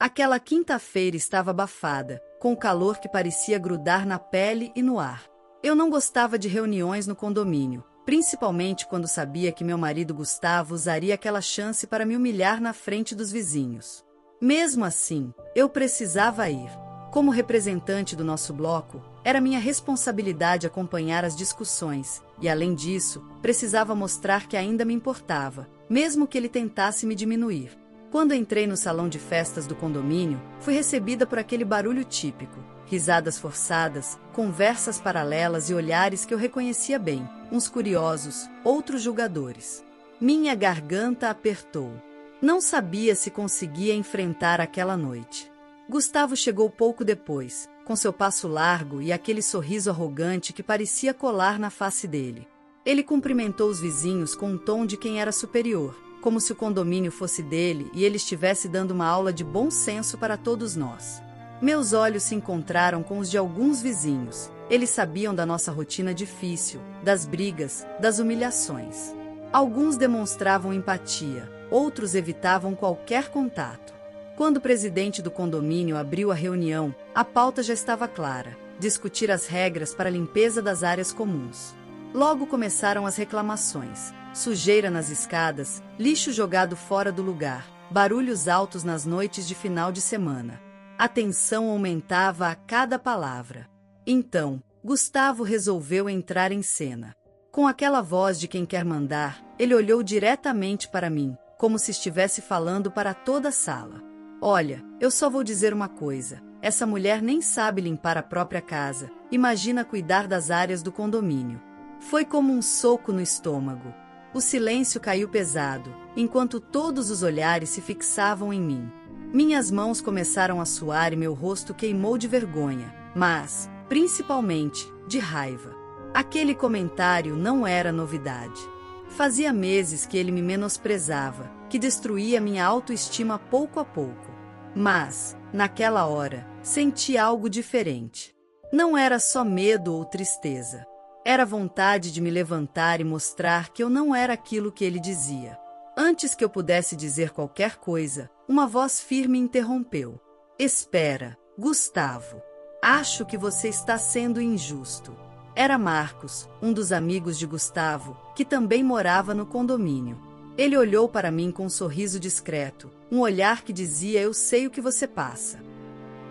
Aquela quinta-feira estava abafada, com o calor que parecia grudar na pele e no ar. Eu não gostava de reuniões no condomínio, principalmente quando sabia que meu marido Gustavo usaria aquela chance para me humilhar na frente dos vizinhos. Mesmo assim, eu precisava ir. Como representante do nosso bloco, era minha responsabilidade acompanhar as discussões, e além disso, precisava mostrar que ainda me importava, mesmo que ele tentasse me diminuir. Quando entrei no salão de festas do condomínio, fui recebida por aquele barulho típico, risadas forçadas, conversas paralelas e olhares que eu reconhecia bem, uns curiosos, outros julgadores. Minha garganta apertou. Não sabia se conseguia enfrentar aquela noite. Gustavo chegou pouco depois, com seu passo largo e aquele sorriso arrogante que parecia colar na face dele. Ele cumprimentou os vizinhos com um tom de quem era superior, como se o condomínio fosse dele e ele estivesse dando uma aula de bom senso para todos nós. Meus olhos se encontraram com os de alguns vizinhos. Eles sabiam da nossa rotina difícil, das brigas, das humilhações. Alguns demonstravam empatia, outros evitavam qualquer contato. Quando o presidente do condomínio abriu a reunião, a pauta já estava clara: discutir as regras para a limpeza das áreas comuns. Logo começaram as reclamações: sujeira nas escadas, lixo jogado fora do lugar, barulhos altos nas noites de final de semana. A tensão aumentava a cada palavra. Então, Gustavo resolveu entrar em cena. Com aquela voz de quem quer mandar, ele olhou diretamente para mim, como se estivesse falando para toda a sala. Olha, eu só vou dizer uma coisa: essa mulher nem sabe limpar a própria casa, imagina cuidar das áreas do condomínio. Foi como um soco no estômago. O silêncio caiu pesado, enquanto todos os olhares se fixavam em mim. Minhas mãos começaram a suar e meu rosto queimou de vergonha, mas, principalmente, de raiva. Aquele comentário não era novidade. Fazia meses que ele me menosprezava, que destruía minha autoestima pouco a pouco. Mas, naquela hora, senti algo diferente. Não era só medo ou tristeza. Era vontade de me levantar e mostrar que eu não era aquilo que ele dizia. Antes que eu pudesse dizer qualquer coisa, uma voz firme interrompeu. Espera, Gustavo. Acho que você está sendo injusto. Era Marcos, um dos amigos de Gustavo, que também morava no condomínio. Ele olhou para mim com um sorriso discreto, um olhar que dizia: eu sei o que você passa.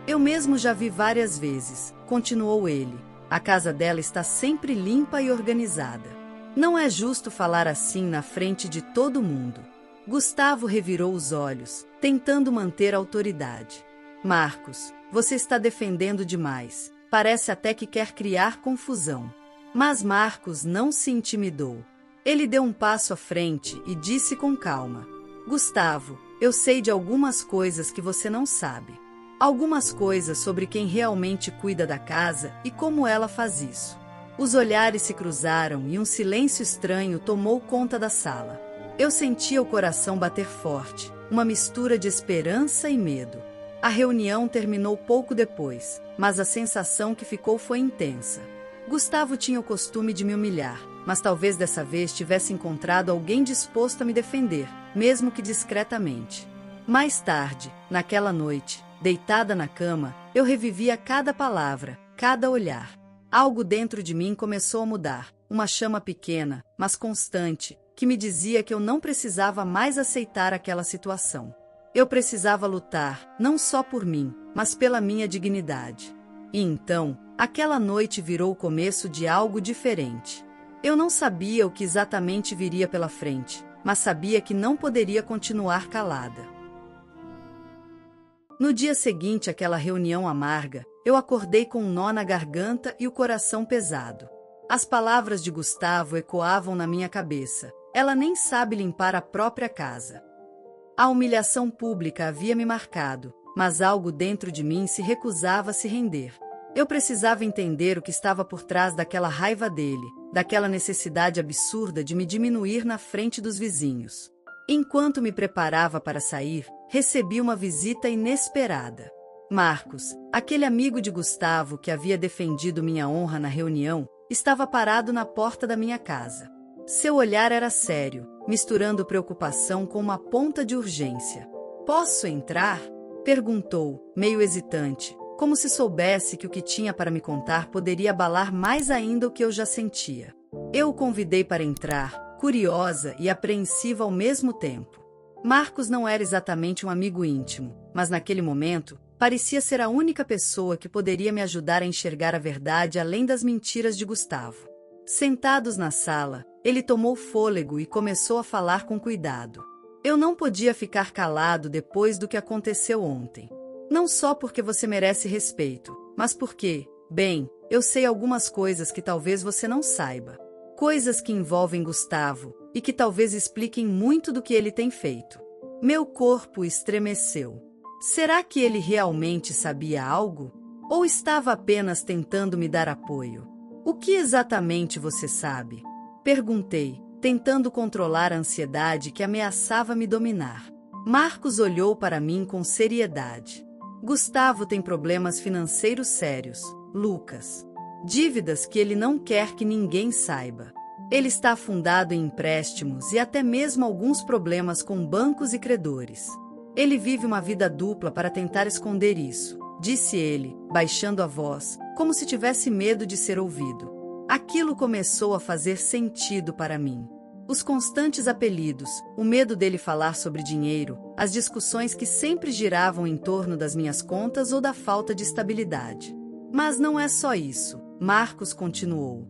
Eu mesmo já vi várias vezes, continuou ele. A casa dela está sempre limpa e organizada. Não é justo falar assim na frente de todo mundo. Gustavo revirou os olhos, tentando manter a autoridade. Marcos, você está defendendo demais. Parece até que quer criar confusão. Mas Marcos não se intimidou. Ele deu um passo à frente e disse com calma: Gustavo, eu sei de algumas coisas que você não sabe. Algumas coisas sobre quem realmente cuida da casa e como ela faz isso. Os olhares se cruzaram e um silêncio estranho tomou conta da sala. Eu sentia o coração bater forte, uma mistura de esperança e medo. A reunião terminou pouco depois, mas a sensação que ficou foi intensa. Gustavo tinha o costume de me humilhar, mas talvez dessa vez tivesse encontrado alguém disposto a me defender, mesmo que discretamente. Mais tarde, naquela noite, deitada na cama, eu revivia cada palavra, cada olhar. Algo dentro de mim começou a mudar, uma chama pequena, mas constante, que me dizia que eu não precisava mais aceitar aquela situação. Eu precisava lutar, não só por mim, mas pela minha dignidade. E então, aquela noite virou o começo de algo diferente. Eu não sabia o que exatamente viria pela frente, mas sabia que não poderia continuar calada. No dia seguinte àquela reunião amarga, eu acordei com um nó na garganta e o coração pesado. As palavras de Gustavo ecoavam na minha cabeça: ela nem sabe limpar a própria casa. A humilhação pública havia me marcado, mas algo dentro de mim se recusava a se render. Eu precisava entender o que estava por trás daquela raiva dele, daquela necessidade absurda de me diminuir na frente dos vizinhos. Enquanto me preparava para sair, recebi uma visita inesperada. Marcos, aquele amigo de Gustavo que havia defendido minha honra na reunião, estava parado na porta da minha casa. Seu olhar era sério, misturando preocupação com uma ponta de urgência. Posso entrar? Perguntou, meio hesitante, como se soubesse que o que tinha para me contar poderia abalar mais ainda o que eu já sentia. Eu o convidei para entrar, curiosa e apreensiva ao mesmo tempo. Marcos não era exatamente um amigo íntimo, mas naquele momento, parecia ser a única pessoa que poderia me ajudar a enxergar a verdade além das mentiras de Gustavo. Sentados na sala, ele tomou fôlego e começou a falar com cuidado. Eu não podia ficar calado depois do que aconteceu ontem. Não só porque você merece respeito, mas porque, bem, eu sei algumas coisas que talvez você não saiba. Coisas que envolvem Gustavo, e que talvez expliquem muito do que ele tem feito. Meu corpo estremeceu. Será que ele realmente sabia algo? Ou estava apenas tentando me dar apoio? O que exatamente você sabe? Perguntei, tentando controlar a ansiedade que ameaçava me dominar. Marcos olhou para mim com seriedade. Gustavo tem problemas financeiros sérios, Lucas. Dívidas que ele não quer que ninguém saiba. Ele está afundado em empréstimos e até mesmo alguns problemas com bancos e credores. Ele vive uma vida dupla para tentar esconder isso, disse ele, baixando a voz, como se tivesse medo de ser ouvido. Aquilo começou a fazer sentido para mim. Os constantes apelidos, o medo dele falar sobre dinheiro, as discussões que sempre giravam em torno das minhas contas ou da falta de estabilidade. Mas não é só isso, Marcos continuou.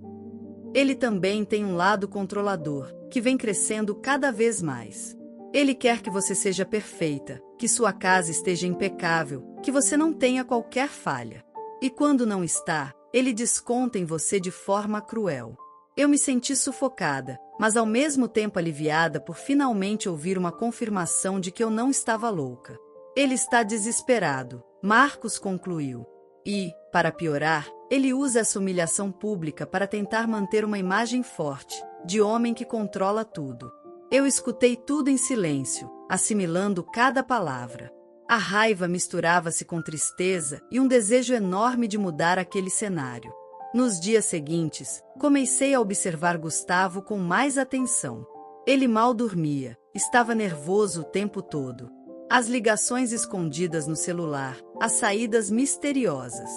Ele também tem um lado controlador, que vem crescendo cada vez mais. Ele quer que você seja perfeita, que sua casa esteja impecável, que você não tenha qualquer falha. E quando não está, ele desconta em você de forma cruel. Eu me senti sufocada, mas ao mesmo tempo aliviada por finalmente ouvir uma confirmação de que eu não estava louca. Ele está desesperado, Marcos concluiu. E, para piorar, ele usa essa humilhação pública para tentar manter uma imagem forte, de homem que controla tudo. Eu escutei tudo em silêncio, assimilando cada palavra. A raiva misturava-se com tristeza e um desejo enorme de mudar aquele cenário. Nos dias seguintes, comecei a observar Gustavo com mais atenção. Ele mal dormia, estava nervoso o tempo todo. As ligações escondidas no celular, as saídas misteriosas.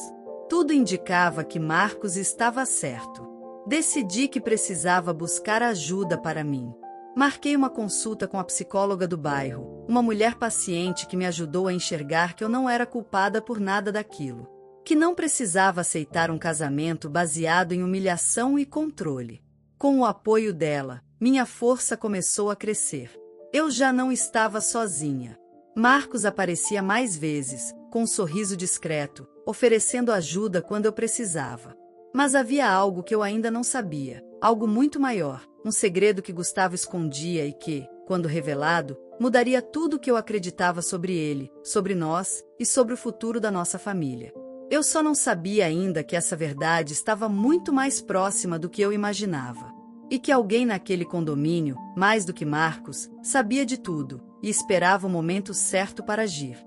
Tudo indicava que Marcos estava certo. Decidi que precisava buscar ajuda para mim. Marquei uma consulta com a psicóloga do bairro, uma mulher paciente que me ajudou a enxergar que eu não era culpada por nada daquilo. Que não precisava aceitar um casamento baseado em humilhação e controle. Com o apoio dela, minha força começou a crescer. Eu já não estava sozinha. Marcos aparecia mais vezes, com um sorriso discreto, oferecendo ajuda quando eu precisava. Mas havia algo que eu ainda não sabia, algo muito maior, um segredo que Gustavo escondia e que, quando revelado, mudaria tudo o que eu acreditava sobre ele, sobre nós e sobre o futuro da nossa família. Eu só não sabia ainda que essa verdade estava muito mais próxima do que eu imaginava. E que alguém naquele condomínio, mais do que Marcos, sabia de tudo e esperava o momento certo para agir.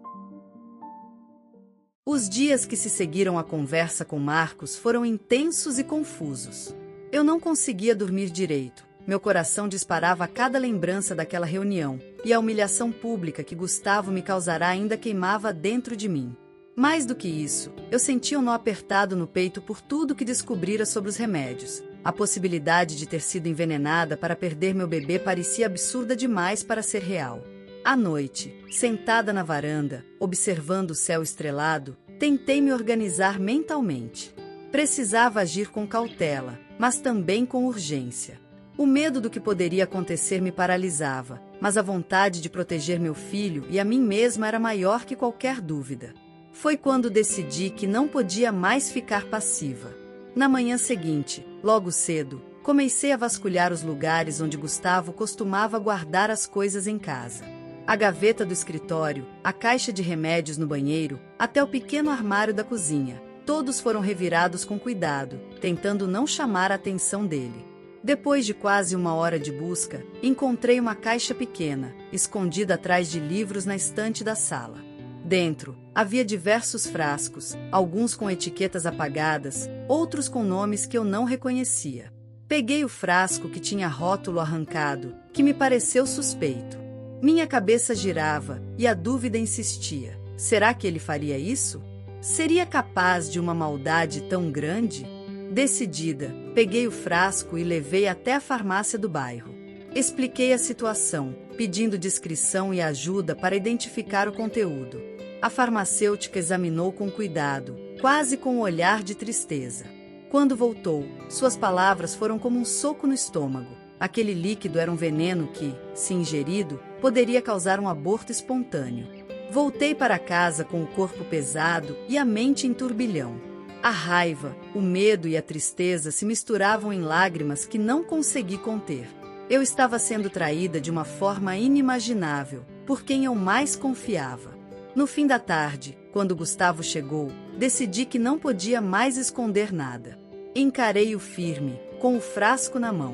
Os dias que se seguiram à conversa com Marcos foram intensos e confusos. Eu não conseguia dormir direito, meu coração disparava a cada lembrança daquela reunião, e a humilhação pública que Gustavo me causará ainda queimava dentro de mim. Mais do que isso, eu sentia um nó apertado no peito por tudo que descobrira sobre os remédios. A possibilidade de ter sido envenenada para perder meu bebê parecia absurda demais para ser real. À noite, sentada na varanda, observando o céu estrelado, tentei me organizar mentalmente. Precisava agir com cautela, mas também com urgência. O medo do que poderia acontecer me paralisava, mas a vontade de proteger meu filho e a mim mesma era maior que qualquer dúvida. Foi quando decidi que não podia mais ficar passiva. Na manhã seguinte, logo cedo, comecei a vasculhar os lugares onde Gustavo costumava guardar as coisas em casa. A gaveta do escritório, a caixa de remédios no banheiro, até o pequeno armário da cozinha. Todos foram revirados com cuidado, tentando não chamar a atenção dele. Depois de quase 1 hora de busca, encontrei uma caixa pequena, escondida atrás de livros na estante da sala. Dentro, havia diversos frascos, alguns com etiquetas apagadas, outros com nomes que eu não reconhecia. Peguei o frasco que tinha rótulo arrancado, que me pareceu suspeito. Minha cabeça girava, e a dúvida insistia. Será que ele faria isso? Seria capaz de uma maldade tão grande? Decidida, peguei o frasco e levei até a farmácia do bairro. Expliquei a situação, pedindo discrição e ajuda para identificar o conteúdo. A farmacêutica examinou com cuidado, quase com um olhar de tristeza. Quando voltou, suas palavras foram como um soco no estômago. Aquele líquido era um veneno que, se ingerido, poderia causar um aborto espontâneo. Voltei para casa com o corpo pesado e a mente em turbilhão. A raiva, o medo e a tristeza se misturavam em lágrimas que não consegui conter. Eu estava sendo traída de uma forma inimaginável, por quem eu mais confiava. No fim da tarde, quando Gustavo chegou, decidi que não podia mais esconder nada. Encarei-o firme, com o frasco na mão.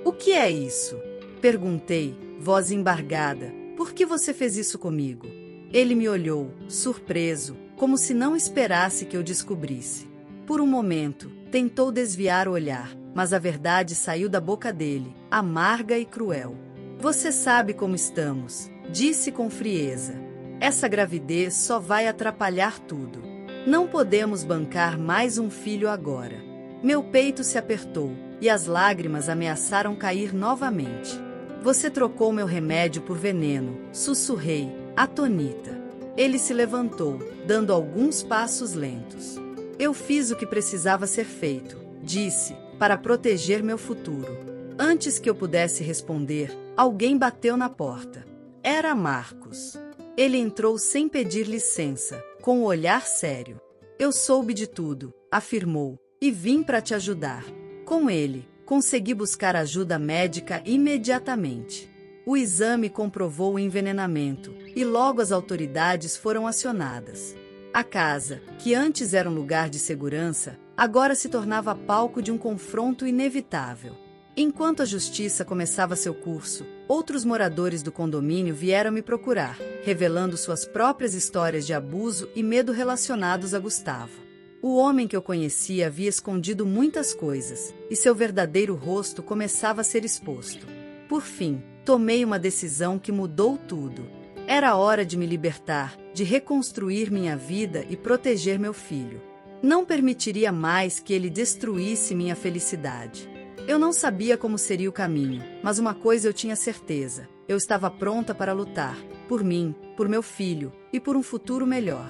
"O que é isso?" Perguntei, voz embargada. "Por que você fez isso comigo?" Ele me olhou, surpreso, como se não esperasse que eu descobrisse. Por um momento, tentou desviar o olhar, mas a verdade saiu da boca dele, amarga e cruel. "Você sabe como estamos", disse com frieza. "Essa gravidez só vai atrapalhar tudo. Não podemos bancar mais um filho agora." Meu peito se apertou, e as lágrimas ameaçaram cair novamente. "Você trocou meu remédio por veneno", sussurrei, atonita. Ele se levantou, dando alguns passos lentos. "Eu fiz o que precisava ser feito", disse, "para proteger meu futuro." Antes que eu pudesse responder, alguém bateu na porta. Era Marcos. Ele entrou sem pedir licença, com um olhar sério. "Eu soube de tudo", afirmou, "e vim para te ajudar." Com ele, consegui buscar ajuda médica imediatamente. O exame comprovou o envenenamento, e logo as autoridades foram acionadas. A casa, que antes era um lugar de segurança, agora se tornava palco de um confronto inevitável. Enquanto a justiça começava seu curso, outros moradores do condomínio vieram me procurar, revelando suas próprias histórias de abuso e medo relacionados a Gustavo. O homem que eu conhecia havia escondido muitas coisas, e seu verdadeiro rosto começava a ser exposto. Por fim, tomei uma decisão que mudou tudo. Era hora de me libertar, de reconstruir minha vida e proteger meu filho. Não permitiria mais que ele destruísse minha felicidade. Eu não sabia como seria o caminho, mas uma coisa eu tinha certeza: eu estava pronta para lutar, por mim, por meu filho e por um futuro melhor.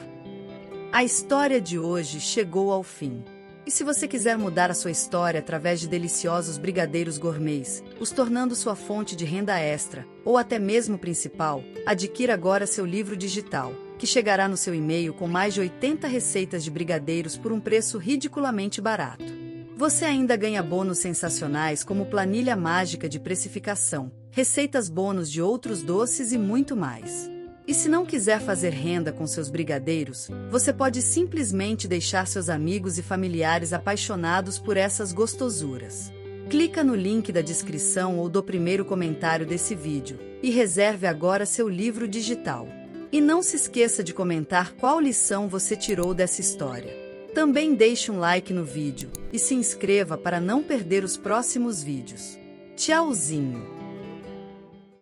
A história de hoje chegou ao fim. E se você quiser mudar a sua história através de deliciosos brigadeiros gourmets, os tornando sua fonte de renda extra, ou até mesmo principal, adquira agora seu livro digital, que chegará no seu e-mail com mais de 80 receitas de brigadeiros por um preço ridiculamente barato. Você ainda ganha bônus sensacionais como planilha mágica de precificação, receitas bônus de outros doces e muito mais. E se não quiser fazer renda com seus brigadeiros, você pode simplesmente deixar seus amigos e familiares apaixonados por essas gostosuras. Clica no link da descrição ou do primeiro comentário desse vídeo e reserve agora seu livro digital. E não se esqueça de comentar qual lição você tirou dessa história. Também deixe um like no vídeo e se inscreva para não perder os próximos vídeos. Tchauzinho!